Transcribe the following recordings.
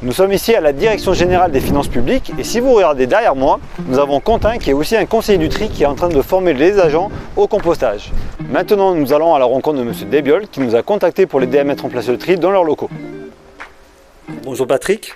Nous sommes ici à la Direction Générale des Finances Publiques et si vous regardez derrière moi, nous avons Quentin qui est aussi un conseiller du tri qui est en train de former les agents au compostage. Maintenant, nous allons à la rencontre de M. Desbiol qui nous a contactés pour l'aider à mettre en place le tri dans leurs locaux. Bonjour Patrick.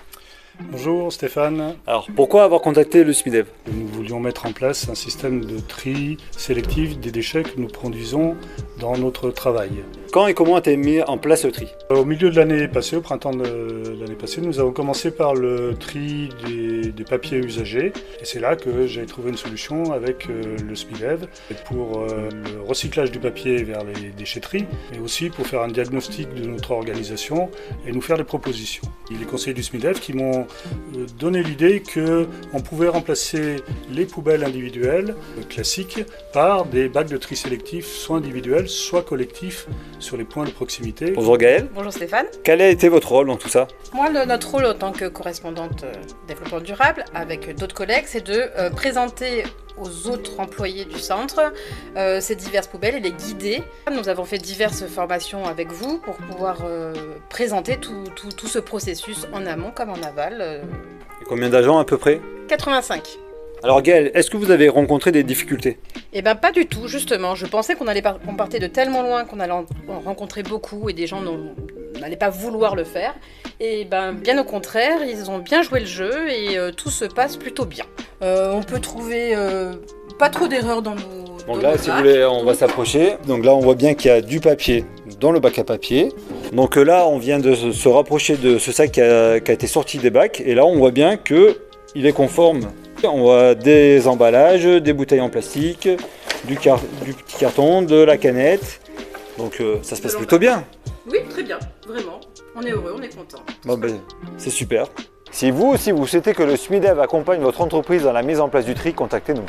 Bonjour Stéphane. Alors pourquoi avoir contacté le SMIDEV? Nous voulions mettre en place un système de tri sélectif des déchets que nous produisons dans notre travail. Quand et comment a-t-il mis en place le tri? Au milieu de l'année passée, au printemps de l'année passée, nous avons commencé par le tri des papiers usagés. Et c'est là que j'ai trouvé une solution avec le SMIDEV pour le recyclage du papier vers les déchetteries, mais aussi pour faire un diagnostic de notre organisation et nous faire des propositions. Il y a les conseillers du SMIDEV qui m'ont donné l'idée qu'on pouvait remplacer les poubelles individuelles classiques par des bacs de tri sélectif, soit individuels, soit collectifs, sur les points de proximité. Bonjour Gaëlle. Bonjour Stéphane. Quel a été votre rôle dans tout ça? Moi, notre rôle en tant que correspondante développement durable avec d'autres collègues, c'est de présenter aux autres employés du centre ces diverses poubelles et les guider. Nous avons fait diverses formations avec vous pour pouvoir présenter tout ce processus en amont comme en aval. Et combien d'agents à peu près? 85. Alors Gaëlle, est-ce que vous avez rencontré des difficultés? Eh bien pas du tout, justement. Je pensais qu'on partait de tellement loin qu'on allait en rencontrer beaucoup et des gens n'allaient pas vouloir le faire. Et bien au contraire, ils ont bien joué le jeu et tout se passe plutôt bien. On peut trouver pas trop d'erreurs dans nos... Donc là, si vous voulez, on va s'approcher. Donc là, on voit bien qu'il y a du papier dans le bac à papier. Donc là, on vient de se rapprocher de ce sac qui a été sorti des bacs. Et là, on voit bien qu'il est conforme. On voit des emballages, des bouteilles en plastique, du petit carton, de la canette. Donc ça se passe plutôt bien. Oui, très bien, vraiment. On est heureux, on est content. Bon, c'est super. Si vous aussi vous souhaitez que le SMIDEV accompagne votre entreprise dans la mise en place du tri, contactez-nous.